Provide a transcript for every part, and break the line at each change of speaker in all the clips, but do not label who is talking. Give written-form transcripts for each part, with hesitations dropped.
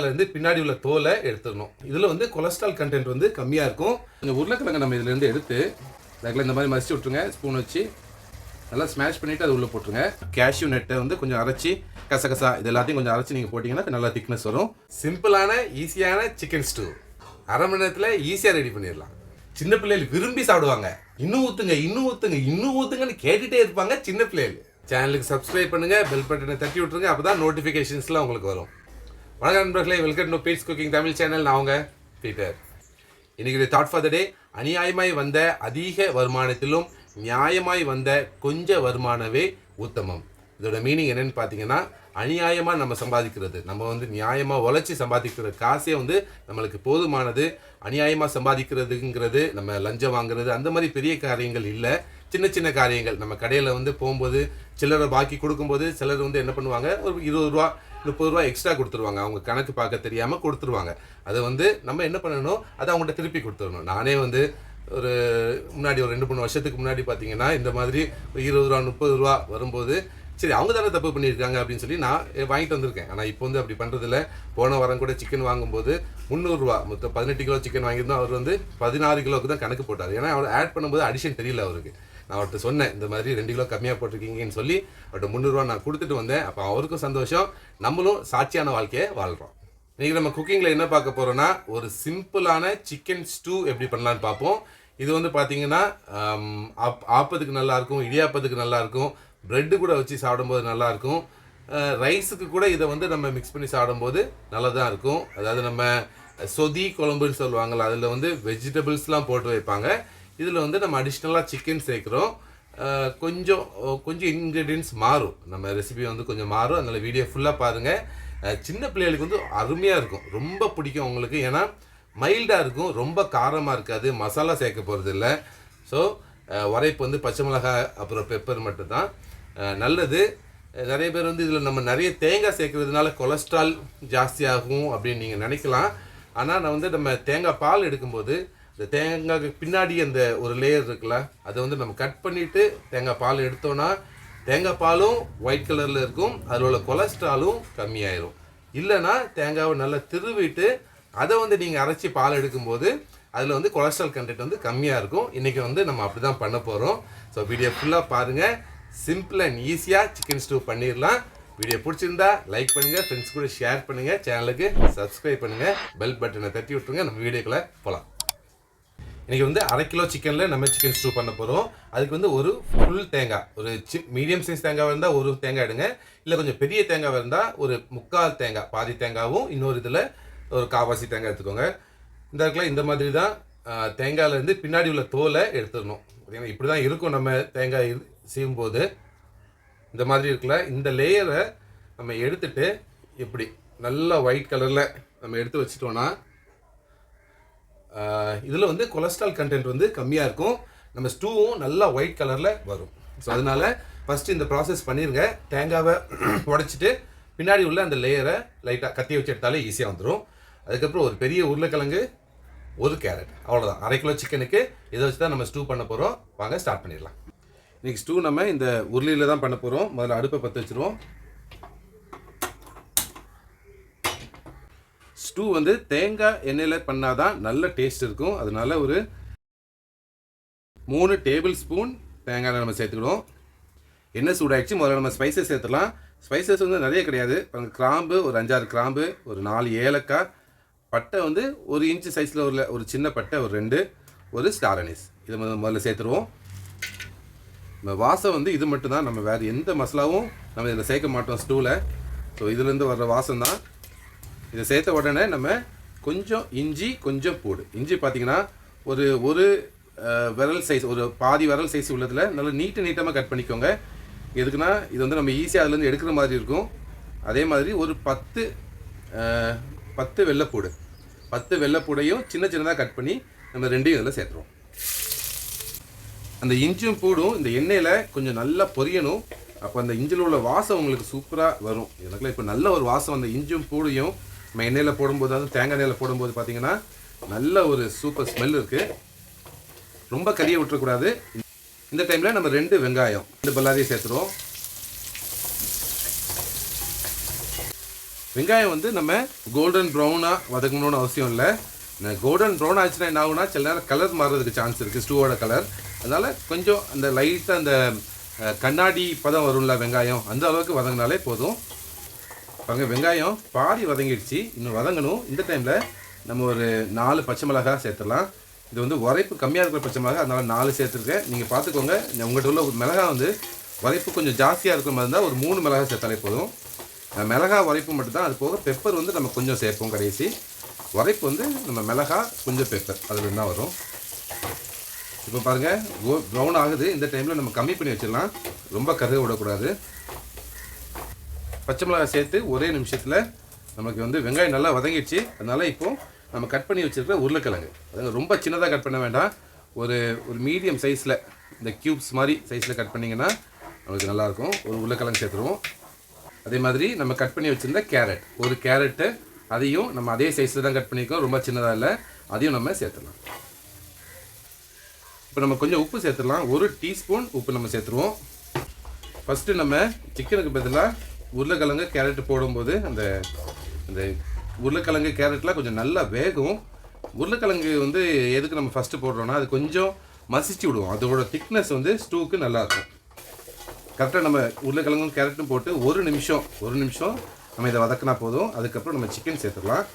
தேங்காயிலேருந்து பின்னாடி உள்ள தோலை எடுத்துடணும். இதில் வந்து கொலஸ்ட்ரால் கண்டென்ட் வந்து கம்மியாக இருக்கும். கொஞ்சம் உருளைக்கிழங்கு நம்ம இதிலேருந்து எடுத்து இந்த மாதிரி மசிச்சு விட்ருங்க. ஸ்பூன் வச்சு நல்லா ஸ்மாஷ் பண்ணிவிட்டு அது உள்ளே போட்டுருங்க. கேஷ்யூ நெட்டை வந்து கொஞ்சம் அரைச்சி கசகசா இது எல்லாத்தையும் கொஞ்சம் அரைச்சி நீங்கள் போட்டிங்கன்னா நல்லா திக்னஸ் வரும். சிம்பிளான ஈஸியான சிக்கன் ஸ்டூ அரை மணி நேரத்தில் ஈஸியாக ரெடி பண்ணிடலாம். சின்ன பிள்ளைகள் விரும்பி சாப்பிடுவாங்க. இன்னும் ஊற்றுங்க இன்னும் ஊற்றுங்க இன்னும் ஊற்றுங்கன்னு கேட்டுகிட்டே இருப்பாங்க சின்ன பிள்ளைகள். சேனலுக்கு சப்ஸ்கிரைப் பண்ணுங்கள், பெல் பட்டனை தட்டி விட்ருங்க. அப்போ தான் நோட்டிஃபிகேஷன்ஸ்லாம் உங்களுக்கு வரும். வணக்கம் நண்பர்களே, welcome to Pete's cooking Tamil channel. நான் உங்கள் பீட்டர். இன்றைக்கி தாட் ஃபார் த டே, அநியாயமாய் வந்த அதிக வருமானத்திலும் நியாயமாய் வந்த கொஞ்ச வருமானவே உத்தமம். இதோட மீனிங் என்னன்னு பார்த்தீங்கன்னா, அநியாயமாக நம்ம சம்பாதிக்கிறது, நம்ம வந்து நியாயமாக உழைச்சி சம்பாதிக்கிற காசே வந்து நம்மளுக்கு போதுமானது. அநியாயமாக சம்பாதிக்கிறதுங்கிறது நம்ம லஞ்சம் வாங்குறது அந்த மாதிரி பெரிய காரியங்கள் இல்லை. சின்ன சின்ன காரியங்கள். நம்ம கடையில் வந்து போகும்போது சில்லறை பாக்கி கொடுக்கும்போது சிலர் வந்து என்ன பண்ணுவாங்க, ஒரு 20 ரூபா 30 ரூபா எக்ஸ்ட்ரா கொடுத்துருவாங்க. அவங்க கணக்கு பார்க்க தெரியாமல் கொடுத்துருவாங்க. அதை வந்து நம்ம என்ன பண்ணணும், அதை அவங்கள்ட்ட திருப்பி கொடுத்துடணும். நானே வந்து ஒரு முன்னாடி ஒரு 2-3 வருஷத்துக்கு முன்னாடி பார்த்தீங்கன்னா இந்த மாதிரி 20 ரூபா 30 ரூபா வரும்போது சரி அவங்க தானே தப்பு பண்ணியிருக்காங்க அப்படின்னு சொல்லி நான் வாங்கிட்டு வந்திருக்கேன். ஆனால் இப்போ வந்து அப்படி பண்ணுறதில்ல. போன வாரம் கூட சிக்கன் வாங்கும்போது 300 ரூபா மொத்தம் 18 கிலோ சிக்கன் வாங்கியிருந்தோம். அவர் வந்து 16 கிலோவுக்கு தான் கணக்கு போட்டார். ஏன்னா அவர் ஆட் பண்ணும்போது அடிஷன் தெரியல அவருக்கு. நான் அவர்கிட்ட சொன்னேன், இந்த மாதிரி 2 கிலோ கம்மியாக போட்டிருக்கீங்கன்னு சொல்லி அவர்கிட்ட 300 ரூபா நான் கொடுத்துட்டு வந்தேன். அப்போ அவருக்கும் சந்தோஷம், நம்மளும் சாட்சியான வாழ்க்கையை வாழ்கிறோம். இன்றைக்கி நம்ம குக்கிங்கில் என்ன பார்க்க போகிறோன்னா, ஒரு சிம்பிளான சிக்கன் ஸ்டூ எப்படி பண்ணலான்னு பார்ப்போம். இது வந்து பார்த்தீங்கன்னா ஆப்பத்துக்கு நல்லாயிருக்கும், இடியாப்பத்துக்கு நல்லாயிருக்கும், ப்ரெட்டு கூட வச்சு சாப்பிடும்போது நல்லாயிருக்கும், ரைஸுக்கு கூட இதை வந்து நம்ம மிக்ஸ் பண்ணி சாப்பிடும்போது நல்லா தான் இருக்கும். அதாவது நம்ம சொதி குழம்புன்னு சொல்லுவாங்கள்ல, அதில் வந்து வெஜிடபிள்ஸ்லாம் போட்டு வைப்பாங்க. இதில் வந்து நம்ம அடிஷ்னலாக சிக்கன் சேர்க்குறோம். கொஞ்சம் இன்க்ரீடியன்ஸ் மாறும், நம்ம ரெசிபி வந்து கொஞ்சம் மாறும். அதனால் வீடியோ ஃபுல்லாக பாருங்கள். சின்ன பிள்ளைகளுக்கு வந்து அருமையாக இருக்கும், ரொம்ப பிடிக்கும் உங்களுக்கு. ஏன்னா மைல்டாக இருக்கும், ரொம்ப காரமாக இருக்காது, மசாலா சேர்க்க போகிறது இல்லை. ஸோ உரைப்பு வந்து பச்சை மிளகாய் அப்புறம் பெப்பர் மட்டும்தான் நல்லது. நிறைய பேர் வந்து இதில் நம்ம நிறைய தேங்காய் சேர்க்கறதுனால கொலஸ்ட்ரால் ஜாஸ்தியாகும் அப்படின்னு நீங்கள் நினைக்கலாம். ஆனால் நான் வந்து நம்ம தேங்காய் பால் எடுக்கும்போது இந்த தேங்காய்க்கு பின்னாடி அந்த ஒரு லேயர் இருக்குல்ல, அதை வந்து நம்ம கட் பண்ணிவிட்டு தேங்காய் பால் எடுத்தோன்னா தேங்காய் பாலும் ஒயிட் கலரில் இருக்கும், அதில் உள்ள கொலஸ்ட்ராலும் கம்மியாயிரும். இல்லைன்னா தேங்காவை நல்லா திருவிட்டு அதை வந்து நீங்கள் அரைச்சி பால் எடுக்கும்போது அதில் வந்து கொலஸ்ட்ரால் கண்டென்ட் வந்து கம்மியாக இருக்கும். இன்றைக்கி வந்து நம்ம அப்படி தான் பண்ண போகிறோம். ஸோ வீடியோ ஃபுல்லாக பாருங்கள். சிம்பிள் அண்ட் ஈஸியாக சிக்கன் ஸ்டூ பண்ணிடலாம். வீடியோ பிடிச்சிருந்தா லைக் பண்ணுங்கள், ஃப்ரெண்ட்ஸ் கூட ஷேர் பண்ணுங்கள், சேனலுக்கு சப்ஸ்கிரைப் பண்ணுங்கள், பெல் பட்டனை தட்டி விட்டுருங்க. நம்ம வீடியோக்குள்ளே போகலாம். இன்றைக்கி வந்து 1/2 கிலோ சிக்கனில் நம்ம சிக்கன் ஸ்டூ பண்ண போகிறோம். அதுக்கு வந்து ஒரு ஃபுல் தேங்காய், ஒரு மீடியம் சைஸ் தேங்காய் இருந்தால் ஒரு தேங்காய் எடுங்க. இல்லை கொஞ்சம் பெரிய தேங்காய் இருந்தால் ஒரு 3/4 தேங்காய், பாதி தேங்காயும் இன்னொரு இதில் ஒரு காவாசி தேங்காய் எடுத்துக்கோங்க. இந்த இடத்துல இந்த மாதிரி தான் தேங்காயிலேருந்து பின்னாடி உள்ள தோலை எடுத்துடணும். பார்த்தீங்கன்னா இப்படி தான் இருக்கும். நம்ம தேங்காய் செய்யும்போது இந்த மாதிரி இருக்குல்ல, இந்த லேயரை நம்ம எடுத்துட்டு இப்படி நல்லா ஒயிட் கலரில் நம்ம எடுத்து வச்சுட்டோன்னா இதில் வந்து கொலஸ்ட்ரால் கண்டென்ட் வந்து கம்மியாக இருக்கும், நம்ம ஸ்டூவும் நல்லா ஒயிட் கலரில் வரும். ஸோ அதனால் ஃபஸ்ட்டு இந்த ப்ராசஸ் பண்ணிடுங்க. தேங்காவை உடைச்சிட்டு பின்னாடி உள்ள அந்த லேயரை லைட்டாக கத்தி வச்சு எடுத்தாலே ஈஸியாக வந்துடும். அதுக்கப்புறம் ஒரு பெரிய உருளைக்கிழங்கு, ஒரு கேரட், அவ்வளோதான். 1/2 கிலோ சிக்கனுக்கு இதை வச்சு தான் நம்ம ஸ்டூ பண்ண போகிறோம். வாங்க ஸ்டார்ட் பண்ணிடலாம். இன்றைக்கி ஸ்டூ நம்ம இந்த உருளியில் தான் பண்ண போகிறோம். முதல்ல அடுப்பை பற்ற வச்சுருவோம். ஸ்டூ வந்து தேங்காய் எண்ணெயில் பண்ணால் தான் நல்ல டேஸ்ட் இருக்கும். அதனால ஒரு 3 டேபிள் ஸ்பூன் தேங்காய் நம்ம சேர்த்துக்கிடுவோம். எண்ணெய் சூடாகிடுச்சு. முதல்ல நம்ம ஸ்பைசஸ் சேர்த்துடலாம். ஸ்பைசஸ் வந்து நிறைய கிடையாது. கிராம்பு ஒரு 5-6 கிராம்பு, ஒரு 4 ஏலக்காய், பட்டை வந்து 1 இன்ச்சு சைஸில் ஒரு சின்ன பட்டை ஒரு 2, ஒரு ஸ்டார் அனீஸ். இதை முதல்ல சேர்த்துருவோம். நம்ம வாசம் வந்து இது மட்டும்தான், நம்ம வேறு எந்த மசாலாவும் நம்ம இதில் சேர்க்க மாட்டோம் ஸ்டூவில். ஸோ இதுலேருந்து வர்ற வாசம் தான். இதை சேர்த்த உடனே நம்ம கொஞ்சம் இஞ்சி, கொஞ்சம் பூடு. இஞ்சி பார்த்திங்கன்னா ஒரு விரல் சைஸ், ஒரு பாதி விரல் சைஸ் உள்ளதில் நல்லா நீட்டமாக கட் பண்ணிக்கோங்க. எதுக்குன்னா இது வந்து நம்ம ஈஸியாக அதுலேருந்து எடுக்கிற மாதிரி இருக்கும். அதே மாதிரி ஒரு 10 வெள்ளைப்பூடு, 10 வெள்ளைப்பூடையும் சின்னதாக கட் பண்ணி நம்ம 2யும் இதில் சேர்த்துருவோம். அந்த இஞ்சியும் பூடும் இந்த எண்ணெயில் கொஞ்சம் நல்லா பொரியணும். அப்போ அந்த இஞ்சில் உள்ள வாசம் உங்களுக்கு சூப்பராக வரும். எனக்குலாம் இப்போ நல்ல ஒரு வாசம் அந்த இஞ்சியும் பூடையும் நம்ம எண்ணெயில் போடும்போது, அதாவது தேங்காய் எண்ணெயில் போடும்போது பார்த்திங்கன்னா நல்ல ஒரு சூப்பர் ஸ்மெல் இருக்குது. ரொம்ப கறியை விட்டுறக்கூடாது. இந்த டைமில் நம்ம 2 வெங்காயம், 2 பல்லாரியை சேர்த்துருவோம். வெங்காயம் வந்து நம்ம கோல்டன் ப்ரௌனாக வதக்கணும்னு அவசியம் இல்லை. கோல்டன் ப்ரௌன் ஆச்சுன்னா என்ன ஆகுனா சில நேரம் கலர் மாறுறதுக்கு சான்ஸ் இருக்குது, ஸ்டூவோட கலர். அதனால் கொஞ்சம் அந்த லைட்டாக அந்த கண்ணாடி பதம் வரும்ல வெங்காயம், அந்த அளவுக்கு வதங்கினாலே போதும். பாருங்க வெங்காயம் பாதி வதங்கிடுச்சு, இன்னும் வதங்கணும். இந்த டைமில் நம்ம ஒரு 4 பச்சை மிளகாய் சேர்த்துடலாம். இது வந்து உரைப்பு கம்மியாக இருக்கிற பச்சை மிளகாய், அதனால் 4 சேர்த்துருக்கேன். நீங்கள் பார்த்துக்கோங்க, உங்கள்கிட்ட உள்ள மிளகாய் வந்து உரைப்பு கொஞ்சம் ஜாஸ்தியாக இருக்கிற மாதிரி இருந்தால் ஒரு 3 மிளகாய் சேர்த்தாலே போதும். மிளகாய் உரைப்பு மட்டும்தான், அது போக பெப்பர் வந்து நம்ம கொஞ்சம் சேர்ப்போம் கடைசி. உரைப்பு வந்து நம்ம மிளகாய் கொஞ்சம் பெப்பர் அதில் தான் வரும். இப்போ பாருங்கள் ப்ரௌன் ஆகுது. இந்த டைமில் நம்ம கம்மி பண்ணி வச்சிடலாம், ரொம்ப கருக விடக்கூடாது. பச்சை மிளகாய் சேர்த்து ஒரே நிமிஷத்தில் நமக்கு வந்து வெங்காயம் நல்லா வதங்கிடுச்சு. அதனால் இப்போது நம்ம கட் பண்ணி வச்சுருக்கிற உருளைக்கிழங்கு, அதாவது ரொம்ப சின்னதாக கட் பண்ண வேண்டாம், ஒரு மீடியம் சைஸில் இந்த க்யூப்ஸ் மாதிரி சைஸில் கட் பண்ணிங்கன்னா நமக்கு நல்லாயிருக்கும். ஒரு உருளைக்கிழங்கு சேர்த்துருவோம். அதே மாதிரி நம்ம கட் பண்ணி வச்சுருந்த கேரட், ஒரு கேரட்டு அதையும் நம்ம அதே சைஸில் தான் கட் பண்ணியிருக்கோம், ரொம்ப சின்னதாக இல்லை, அதையும் நம்ம சேர்த்துடலாம். இப்போ நம்ம கொஞ்சம் உப்பு சேர்த்துடலாம், 1 டீஸ்பூன் உப்பு நம்ம சேர்த்துருவோம். ஃபஸ்ட்டு நம்ம சிக்கனுக்கு பதிலாக உருளைக்கிழங்கு கேரட்டு போடும்போது அந்த உருளைக்கிழங்கு கேரட்லாம் கொஞ்சம் நல்லா வேகும். உருளைக்கிழங்கு வந்து எதுக்கு நம்ம ஃபஸ்ட்டு போடுறோன்னா அது கொஞ்சம் மசிச்சு விடுவோம், அதோட திக்னஸ் வந்து ஸ்டூவுக்கு நல்லாயிருக்கும். கரெக்டாக நம்ம உருளைக்கிழங்கும் கேரட்டும் போட்டு ஒரு நிமிஷம் நம்ம இதை வதக்கினா போதும். அதுக்கப்புறம் நம்ம சிக்கன் சேர்த்துக்கலாம்.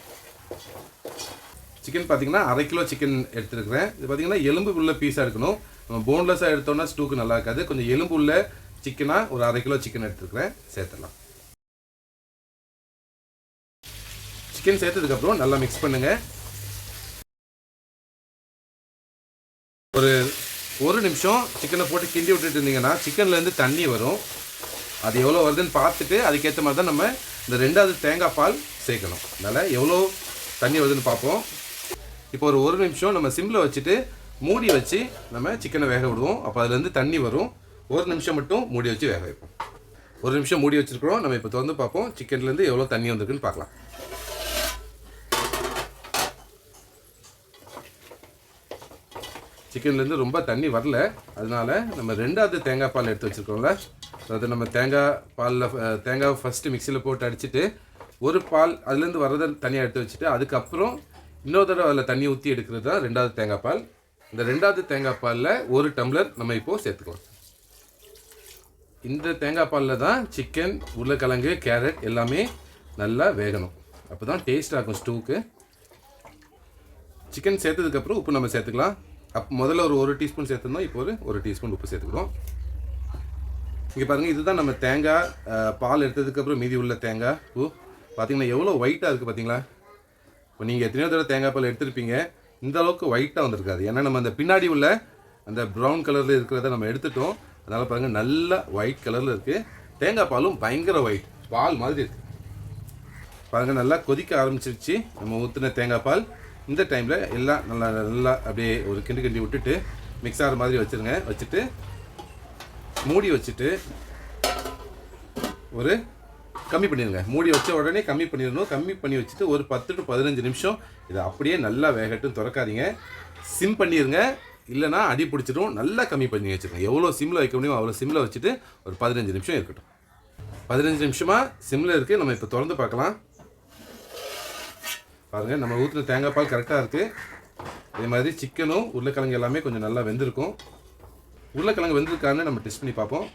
சிக்கன் பார்த்திங்கன்னா 1/2 கிலோ சிக்கன் எடுத்துருக்கிறேன். இது பார்த்திங்கன்னா எலும்பு உள்ள பீஸாக இருக்கணும், நம்ம போன்லெஸ்ஸாக எடுத்தோம்னா ஸ்டூவுக்கு நல்லா இருக்காது. கொஞ்சம் எலும்பு உள்ள சிக்கனாக ஒரு 1/2 கிலோ சிக்கன் எடுத்துருக்கிறேன், சேர்த்துடலாம். சிக்கன் சேர்த்ததுக்கப்புறம் நல்லா மிக்ஸ் பண்ணுங்கள். ஒரு நிமிஷம் சிக்கனை போட்டு கிண்டி விட்டுட்டு இருந்தீங்கன்னா சிக்கன்லேருந்து தண்ணி வரும். அது எவ்வளோ வருதுன்னு பார்த்துட்டு அதுக்கேற்ற மாதிரி தான் நம்ம இந்த 2வது தேங்காய் பால் சேர்க்கணும். அதனால் எவ்வளோ தண்ணி வருதுன்னு பார்ப்போம். இப்போ ஒரு நிமிஷம் நம்ம சிம்மில் வச்சுட்டு மூடி வச்சு நம்ம சிக்கனை வேக விடுவோம். அப்போ அதுலேருந்து தண்ணி வரும். 1 நிமிஷம் மட்டும் மூடி வச்சு வேக வைப்போம். 1 நிமிஷம் மூடி வச்சுருக்கிறோம். நம்ம இப்போ திறந்து பார்ப்போம், சிக்கன்லேருந்து எவ்வளோ தண்ணி வந்திருக்குன்னு பார்க்கலாம். சிக்கன்லேருந்து ரொம்ப தண்ணி வரல, அதனால நம்ம 2வது தேங்காய் பால் எடுத்து வச்சுருக்கோம்ல, அதாவது நம்ம தேங்காய் ஃபஸ்ட்டு மிக்சியில் போட்டு அடிச்சுட்டு ஒரு பால் அதுலேருந்து வரதை தனியாக எடுத்து வச்சுட்டு அதுக்கப்புறம் இன்னொரு தடவை அதில் தண்ணி ஊற்றி எடுக்கிறது தான் 2வது தேங்காய் பால். இந்த 2வது தேங்காய் பாலில் 1 டம்ளர் நம்ம இப்போது சேர்த்துக்கலாம். இந்த தேங்காய் பாலில் தான் சிக்கன், உருளைக்கிழங்கு, கேரட் எல்லாமே நல்லா வேகணும், அப்போ தான் டேஸ்ட்டாக இருக்கும் ஸ்டூவுக்கு. சிக்கன் சேர்த்ததுக்கப்புறம் உப்பு நம்ம சேர்த்துக்கலாம். முதல்ல ஒரு டீஸ்பூன் சேர்த்துருந்தோம், இப்போ ஒரு டீஸ்பூன் உப்பு சேர்த்துக்கிறோம். இங்கே பாருங்கள், இதுதான் நம்ம தேங்காய் பால் எடுத்ததுக்கப்புறம் மீதி உள்ள தேங்காய் பூ. பார்த்திங்கன்னா எவ்வளோ ஒயிட்டாக இருக்குது பார்த்தீங்களா. இப்போ நீங்கள் எத்தனையோ தடவை தேங்காய் பால் எடுத்துருப்பீங்க, இந்த அளவுக்கு ஒயிட்டாக வந்திருக்காது. ஏன்னா நம்ம அந்த பின்னாடி உள்ள அந்த ப்ரௌன் கலரில் இருக்கிறத நம்ம எடுத்துட்டோம். அதனால் பாருங்கள் நல்லா ஒயிட் கலரில் இருக்குது. தேங்காய் பாலும் பயங்கர ஒயிட் பால் மாதிரி இருக்குது. பாருங்கள் நல்லா கொதிக்க ஆரம்பிச்சிருச்சு நம்ம ஊற்றின தேங்காய் பால். இந்த டைமில் எல்லாம் நல்லா அப்படியே ஒரு கிண்டி விட்டுட்டு மிக்ஸ் ஆகிற மாதிரி வச்சுருங்க. வச்சுட்டு மூடி வச்சுட்டு ஒரு கம்மி பண்ணிடுங்க. மூடி வச்ச உடனே கம்மி பண்ணிடணும். கம்மி பண்ணி வச்சுட்டு ஒரு 10 to 15 நிமிஷம் இதை அப்படியே நல்லா வேகட்டும், திறக்காதீங்க. சிம் பண்ணிடுங்க, இல்லைனா அடி பிடிச்சிடும். நல்லா கம்மி பண்ணி வச்சுருங்க. எவ்வளோ சிம்மில் வைக்க முடியும் அவ்வளோ சிம்மில் வச்சுட்டு ஒரு 15 நிமிஷம் இருக்கட்டும். 15 நிமிஷமாக சிம்மில் இருக்குது. நம்ம இப்போ திறந்து பார்க்கலாம். பாருங்கள், நம்ம ஊற்றின தேங்காய் பால் கரெக்டாக இருக்குது. அதே மாதிரி சிக்கனும் உருளைக்கிழங்கு எல்லாமே கொஞ்சம் நல்லா வெந்திருக்கும். உருளைக்கிழங்கு வெந்திருக்கான்னு நம்ம டெஸ்ட் பண்ணி பார்ப்போம்.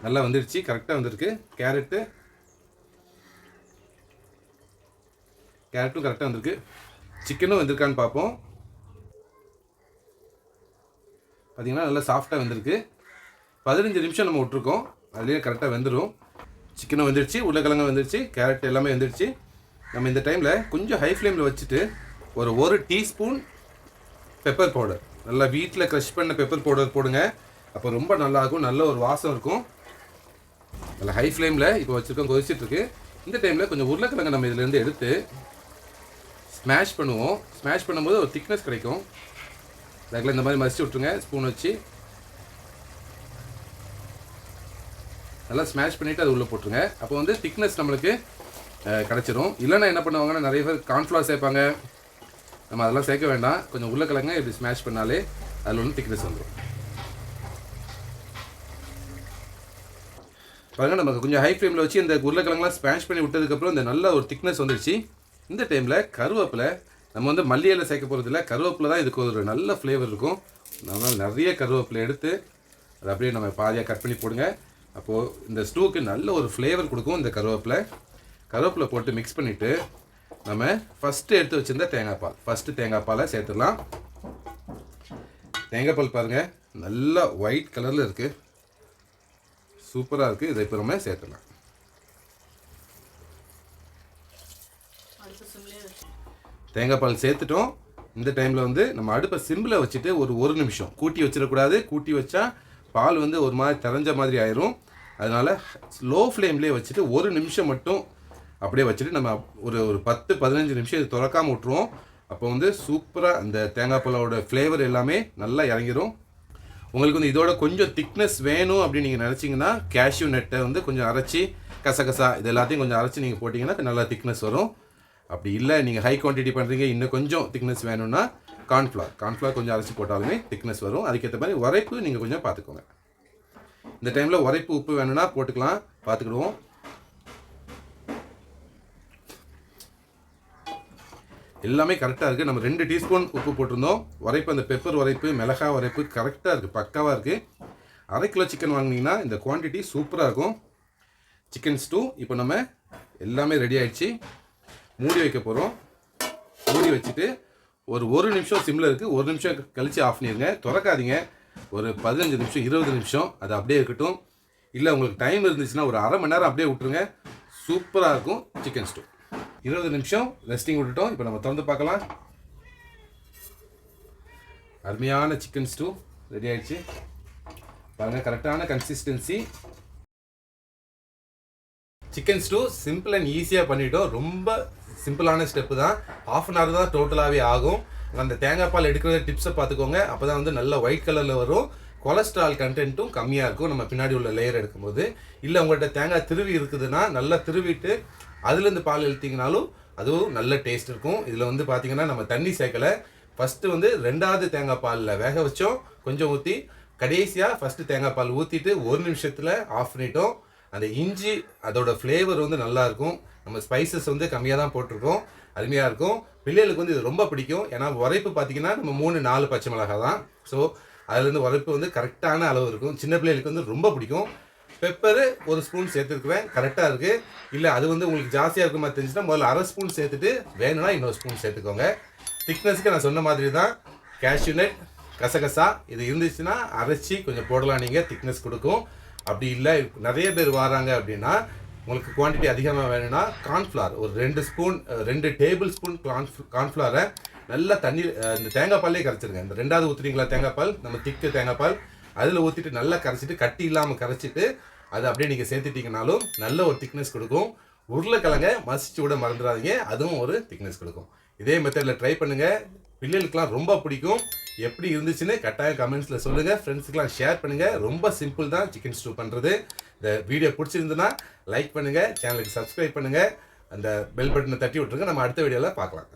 நல்லா வந்துருச்சு, கரெக்டாக வந்திருக்கு. கேரட்டும் கரெக்டாக வந்திருக்கு. சிக்கனும் வெந்திருக்கான்னு பார்ப்போம். பார்த்தீங்கன்னா நல்லா சாஃப்டாக வெந்திருக்கு. 15 நிமிஷம் நம்ம விட்ருக்கோம், அதுலேயே கரெக்டாக வெந்துடும். சிக்கனும் வந்துடுச்சு, உருளைக்கிழங்கு வந்துடுச்சு, கேரட் எல்லாமே வந்துடுச்சு. நம்ம இந்த டைமில் கொஞ்சம் ஹை ஃப்ளேமில் வச்சுட்டு ஒரு டீஸ்பூன் பெப்பர் பவுடர், நல்லா வீட்டில் க்ரஷ் பண்ண பெப்பர் பவுடர் போடுங்க. அப்போ ரொம்ப நல்லாயிருக்கும், நல்ல ஒரு வாசம் இருக்கும். நல்லா ஹை ஃப்ளேமில் இப்போ வச்சுருக்கோம், கொதிச்சிட்ருக்கு. இந்த டைமில் கொஞ்சம் உருளைக்கிழங்கு நம்ம இதிலேருந்து எடுத்து ஸ்மாஷ் பண்ணுவோம். ஸ்மாஷ் பண்ணும்போது ஒரு திக்னஸ் கிடைக்கும். அதுக்குள்ள இந்த மாதிரி மசிச்சு விட்ருங்க ஸ்பூன் வச்சு. நல்லா ஸ்மாஷ் பண்ணிவிட்டு அது உள்ளே போட்டுருங்க. அப்போ வந்து திக்னஸ் நம்மளுக்கு கிடச்சிரும். இல்லைன்னா என்ன பண்ணுவாங்கன்னா நிறைய பேர் கார்ன்ஃப்ளவர் சேர்ப்பாங்க. நம்ம அதெல்லாம் சேர்க்க வேண்டாம். கொஞ்சம் உருளைக்கிழங்க இப்படி ஸ்மாஷ் பண்ணாலே அதில் ஒன்று திக்னஸ் வந்துடும். பாருங்கள் நமக்கு கொஞ்சம் ஹை ஃப்ளேமில் வச்சு இந்த உருளைக்கிழங்குலாம் ஸ்மாஷ் பண்ணி விட்டதுக்கப்புறம் இந்த நல்ல ஒரு திக்னஸ் வந்துடுச்சு. இந்த டைமில் கருவேப்பிலை நம்ம வந்து மல்லி இலை சேர்க்க போகிறதில்ல, கருவேப்பிலை தான் இதுக்கு ஒரு நல்ல ஃப்ளேவர் இருக்கும். அதனால் நிறைய கருவேப்பிலை எடுத்து அதை அப்படியே நம்ம பாதியாக கட் பண்ணி போடுங்க. அப்போது இந்த ஸ்டூக்கு நல்ல ஒரு ஃப்ளேவர் கொடுக்கும். இந்த கருவேப்பிலை போட்டு மிக்ஸ் பண்ணிவிட்டு நம்ம ஃபஸ்ட்டு எடுத்து வச்சுருந்த தேங்காய் பாலை சேர்த்துடலாம். தேங்காய் பால் பாருங்கள் நல்லா ஒயிட் கலரில் இருக்குது, சூப்பராக இருக்குது. இதை இப்போ நம்ம சேர்த்துடலாம். தேங்காய் பால் சேர்த்துட்டோம். இந்த டைமில் வந்து நம்ம அடுப்பை சிம்பிளை வச்சுட்டு ஒரு நிமிஷம் கூட்டி வச்சிடக்கூடாது. கூட்டி வச்சா பால் வந்து ஒரு மாதிரி தெரிஞ்ச மாதிரி ஆயிரும். அதனால் லோ ஃப்ளேம்லேயே வச்சுட்டு ஒரு நிமிஷம் மட்டும் அப்படியே வச்சுட்டு நம்ம ஒரு 10-15 நிமிஷம் இது திறக்காமல் விட்ருவோம். அப்போ வந்து சூப்பராக அந்த தேங்காய் பாலோட ஃப்ளேவர் எல்லாமே நல்லா இறங்கிடும். உங்களுக்கு வந்து இதோட கொஞ்சம் திக்னஸ் வேணும் அப்படின்னு நீங்கள் நினச்சிங்கன்னா கேஷ்யூ நட்டை வந்து கொஞ்சம் அரைச்சி கசகசா இது எல்லாத்தையும் கொஞ்சம் அரைச்சி நீங்கள் போட்டிங்கன்னா நல்லா திக்னஸ் வரும். அப்படி இல்லை நீங்கள் ஹை குவான்டிட்டி பண்ணுறீங்க, இன்னும் கொஞ்சம் திக்னஸ் வேணும்னா கார்ன்ஃப்ளவர் கொஞ்சம் அரைச்சி போட்டாலுமே திக்னஸ் வரும். அதுக்கேற்ற மாதிரி உரைப்பு நீங்கள் கொஞ்சம் பார்த்துக்கோங்க. இந்த டைமில் உரைப்பு உப்பு வேணும்னா போட்டுக்கலாம், பார்த்துக்கிடுவோம். எல்லாமே கரெக்டாக இருக்குது. நம்ம 2 டீஸ்பூன் உப்பு போட்டிருந்தோம். உரைப்பு அந்த பெப்பர் உரைப்பு மிளகா உரைப்பு கரெக்டாக இருக்குது, பக்காவாக இருக்குது. 1/2 கிலோ சிக்கன் வாங்கினீங்கன்னா இந்த குவான்டிட்டி சூப்பராக இருக்கும். சிக்கன் ஸ்டூ இப்போ நம்ம எல்லாமே ரெடி ஆகிடுச்சு. மூடி வைக்க போகிறோம். மூடி வச்சுட்டு ஒரு நிமிஷம் சிம்மில் இருக்குது. 1 நிமிஷம் கழித்து ஆஃப் பண்ணிடுங்க, திறக்காதீங்க. ஒரு 15 நிமிஷம் 20 நிமிஷம் அது அப்படியே இருக்கட்டும். இல்லை உங்களுக்கு டைம் இருந்துச்சுன்னா ஒரு அரை மணி நேரம் அப்படியே விட்டுருங்க, சூப்பராக இருக்கும் சிக்கன் ஸ்டூ. 20 நிமிஷம் ரெஸ்டிங் விட்டுட்டோம். இப்போ நம்ம திறந்து பார்க்கலாம். அருமையான சிக்கன் ஸ்டூ ரெடி ஆகிடுச்சு பாருங்கள், கரெக்டான consistency. Chicken stew simple and ஈஸியாக பண்ணிட்டோம். ரொம்ப சிம்பிளான ஸ்டெப்பு தான். 1/2 hour தான் டோட்டலாகவே ஆகும். அந்த தேங்காய் பால் எடுக்கிற டிப்ஸை பார்த்துக்கோங்க. அப்போ தான் வந்து நல்ல ஒயிட் கலரில் வரும். கொலஸ்ட்ரால் கண்டென்ட்டும் கம்மியாக இருக்கும் நம்ம பின்னாடி உள்ள லேயர் எடுக்கும்போது. இல்லை உங்கள்கிட்ட தேங்காய் திருவி இருக்குதுன்னா நல்லா திருவிட்டு அதுலேருந்து பால் எடுத்திங்கனாலும் அதுவும் நல்ல டேஸ்ட் இருக்கும். இதில் வந்து பார்த்திங்கன்னா நம்ம தண்ணி சேர்க்கலை. ஃபஸ்ட்டு வந்து 2வது தேங்காய் பாலில் வேக வச்சோம், கொஞ்சம் ஊற்றி கடைசியாக ஃபஸ்ட்டு தேங்காய் பால் ஊற்றிட்டு 1 நிமிஷத்தில் ஆஃப் பண்ணிட்டோம். அந்த இஞ்சி அதோட ஃப்ளேவர் வந்து நல்லாயிருக்கும். நம்ம ஸ்பைசஸ் வந்து கம்மியாக தான் போட்டிருக்கோம், அருமையாக இருக்கும். பிள்ளைகளுக்கு வந்து இது ரொம்ப பிடிக்கும். ஏன்னா உரைப்பு பார்த்திங்கன்னா நம்ம 3-4 பச்சை மிளகாய் தான். ஸோ அதுலேருந்து உரைப்பு வந்து கரெக்டான அளவு இருக்கும். சின்ன பிள்ளைகளுக்கு வந்து ரொம்ப பிடிக்கும். பெப்பரு 1 ஸ்பூன் சேர்த்துருக்குறேன், கரெக்டாக இருக்குது. இல்லை அது வந்து உங்களுக்கு ஜாஸ்தியாக இருக்க மாதிரி தெரிஞ்சுன்னா முதல்ல 1/2 ஸ்பூன் சேர்த்துட்டு வேணும்னா இன்னொரு ஸ்பூன் சேர்த்துக்கோங்க. திக்னஸ்க்கு நான் சொன்ன மாதிரி தான் கேஷ்யூ நட் கசகசா இது இருந்துச்சுன்னா அரைச்சி கொஞ்சம் போடலாம், நீங்கள் திக்னஸ் கொடுக்கும். அப்படி இல்லை நிறைய பேர் வராங்க அப்படின்னா உங்களுக்கு குவான்டிட்டி அதிகமாக வேணும்னா கார்ன்ஃப்ளவர் ஒரு 2 டேபிள் ஸ்பூன் கார்ன்ஃப்ளவரை நல்லா தண்ணி இந்த தேங்காய் பால்லே கரைச்சிருங்க. இந்த 2வது ஊற்றுறீங்களா தேங்காய் பால், நம்ம திக்கு தேங்காய் பால் அதில் ஊற்றிட்டு நல்லா கரைச்சிட்டு கட்டி இல்லாமல் கரைச்சிட்டு அதை அப்படியே நீங்கள் சேர்த்துட்டிங்கனாலும் நல்ல ஒரு திக்னஸ் கொடுக்கும். உருளைக்கிழங்க மசிச்சு விட மறந்துடாதீங்க, அதுவும் ஒரு திக்னஸ் கொடுக்கும். இதே மெத்தடில் ட்ரை பண்ணுங்கள், பிள்ளைகளுக்கெலாம் ரொம்ப பிடிக்கும். எப்படி இருந்துச்சுன்னு கட்டாயம் கமெண்ட்ஸில் சொல்லுங்கள். ஃப்ரெண்ட்ஸுக்கெலாம் ஷேர் பண்ணுங்கள். ரொம்ப சிம்பிள் தான் சிக்கன் ஸ்டூ பண்ணுறது. இந்த வீடியோ பிடிச்சிருந்துன்னா லைக் பண்ணுங்கள், சேனலுக்கு சப்ஸ்கிரைப் பண்ணுங்கள், அந்த பெல் பட்டனை தட்டி விட்ருங்க. நம்ம அடுத்த வீடியோவில் பார்க்கலாம்.